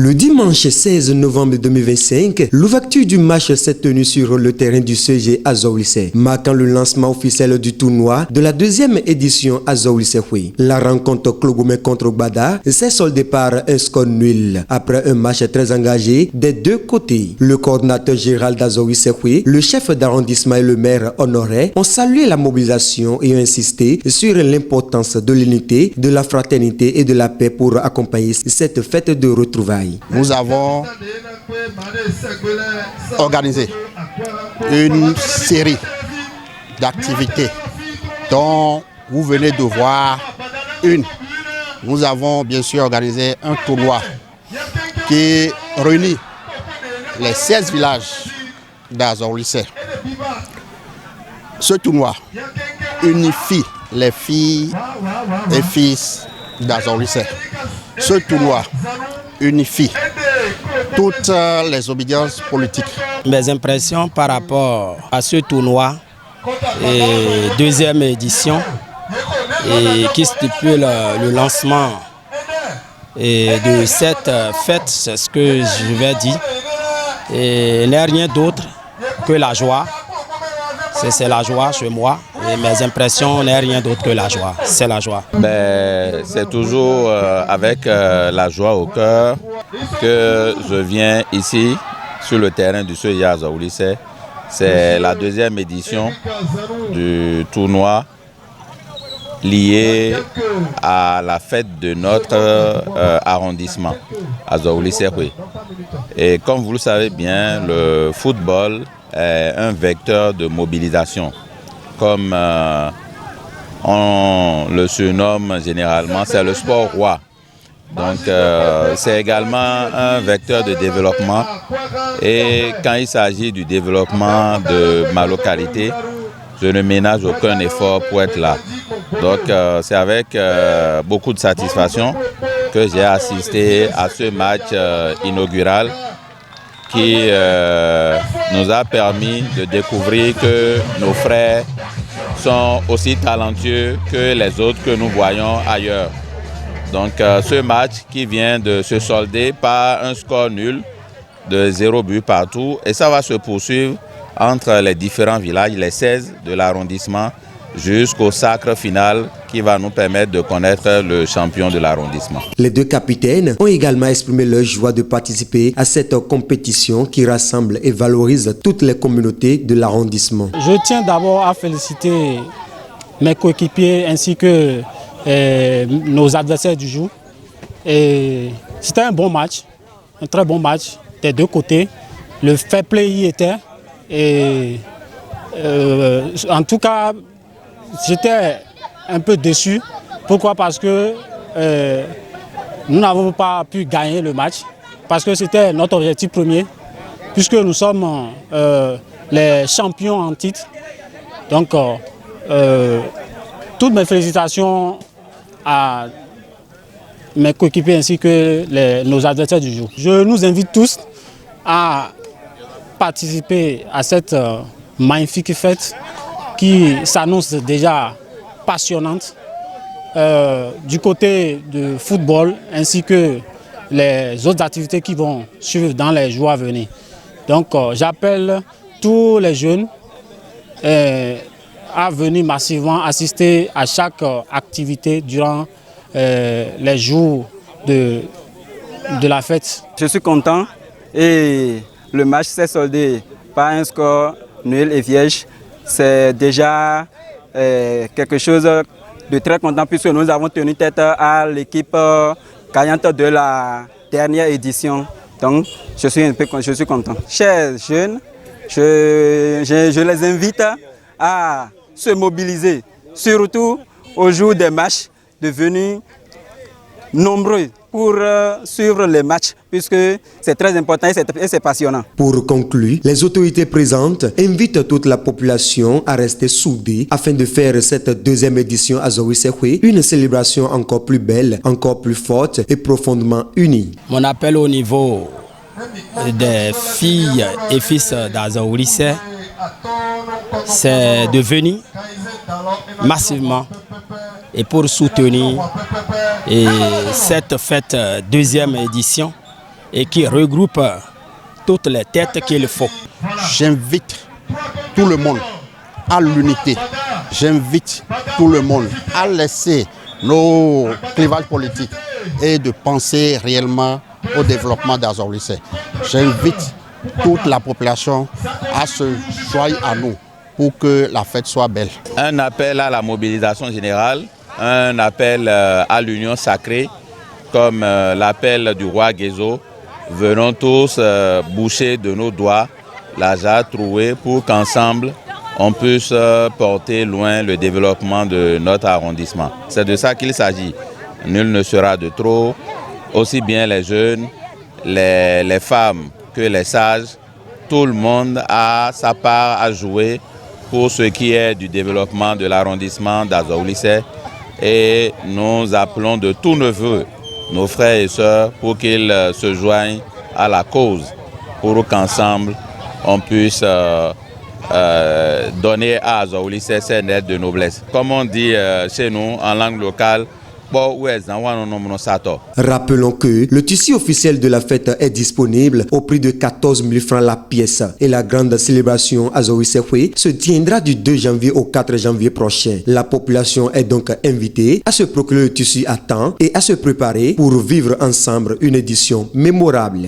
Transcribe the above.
Le dimanche 16 novembre 2025, l'ouverture du match s'est tenue sur le terrain du CG Azawissé, marquant le lancement officiel du tournoi de la deuxième édition Azawissé. La rencontre Klogomé contre Gbada s'est soldée par un score nul après un match très engagé des deux côtés. Le coordinateur général d'Azawissé, le chef d'arrondissement et le maire Honoré ont salué la mobilisation et ont insisté sur l'importance de l'unité, de la fraternité et de la paix pour accompagner cette fête de retrouvailles. Nous avons organisé une série d'activités dont vous venez de voir une. Nous avons bien sûr organisé un tournoi qui réunit les 16 villages d'Azawissé. Ce tournoi unifie les filles et fils d'Azawissé. Ce tournoi unifie toutes les obédiences politiques. Mes impressions par rapport à ce tournoi, deuxième édition, et qui stipule le lancement de cette fête, c'est ce que je vais dire, et n'est rien d'autre que la joie. C'est la joie chez moi, et mes impressions n'est rien d'autre que la joie, c'est la joie. C'est toujours avec la joie au cœur que je viens ici sur le terrain du CG Azawissé. C'est la deuxième édition du tournoi lié à la fête de notre arrondissement, Azawissé. Et comme vous le savez bien, le football est un vecteur de mobilisation. Comme on le surnomme généralement, c'est le sport roi. Donc c'est également un vecteur de développement. Et quand il s'agit du développement de ma localité, je ne ménage aucun effort pour être là. Donc c'est avec beaucoup de satisfaction que j'ai assisté à ce match inaugural qui nous a permis de découvrir que nos frères sont aussi talentueux que les autres que nous voyons ailleurs. Donc ce match qui vient de se solder par un score nul de 0 but partout, et ça va se poursuivre entre les différents villages, les 16 de l'arrondissement, jusqu'au sacre final qui va nous permettre de connaître le champion de l'arrondissement. Les deux capitaines ont également exprimé leur joie de participer à cette compétition qui rassemble et valorise toutes les communautés de l'arrondissement. Je tiens d'abord à féliciter mes coéquipiers ainsi que nos adversaires du jour. C'était un bon match, un très bon match des deux côtés. Le fair play y était. Et en tout cas, j'étais un peu déçu. Pourquoi? Parce que nous n'avons pas pu gagner le match. Parce que c'était notre objectif premier. Puisque nous sommes les champions en titre. Donc, toutes mes félicitations à mes coéquipiers ainsi que nos adversaires du jour. Je nous invite tous à participer à cette magnifique fête qui s'annonce déjà passionnante du côté du football ainsi que les autres activités qui vont suivre dans les jours à venir. Donc j'appelle tous les jeunes à venir massivement assister à chaque activité durant les jours de la fête. Je suis content et le match s'est soldé par un score nul et vierge. C'est déjà quelque chose de très content puisque nous avons tenu tête à l'équipe gagnante de la dernière édition. Donc je suis content. Chers jeunes, je les invite à se mobiliser, surtout au jour des matchs, de venir nombreux pour suivre les matchs, puisque c'est très important et c'est passionnant. Pour conclure, les autorités présentes invitent toute la population à rester soudée afin de faire cette deuxième édition Azawissé une célébration encore plus belle, encore plus forte et profondément unie. Mon appel au niveau des filles et fils d'Azawissé, c'est de venir massivement et pour soutenir cette fête deuxième édition et qui regroupe toutes les têtes qu'il faut. J'invite tout le monde à l'unité. J'invite tout le monde à laisser nos clivages politiques et de penser réellement au développement d'Azawlisé. J'invite toute la population à se joindre à nous pour que la fête soit belle. Un appel à la mobilisation générale, un appel à l'union sacrée, comme l'appel du roi Guézo. Venons tous boucher de nos doigts la jarre trouée pour qu'ensemble on puisse porter loin le développement de notre arrondissement. C'est de ça qu'il s'agit. Nul ne sera de trop, aussi bien les jeunes, les femmes que les sages. Tout le monde a sa part à jouer pour ce qui est du développement de l'arrondissement d'Azawlisé. Et nous appelons de tous nos voeux nos frères et sœurs pour qu'ils se joignent à la cause, pour qu'ensemble on puisse donner à Azawlisé ses lettres de noblesse. Comme on dit chez nous en langue locale, rappelons que le tissu officiel de la fête est disponible au prix de 14 000 francs la pièce et la grande célébration Azawlisé se tiendra du 2 janvier au 4 janvier prochain. La population est donc invitée à se procurer le tissu à temps et à se préparer pour vivre ensemble une édition mémorable.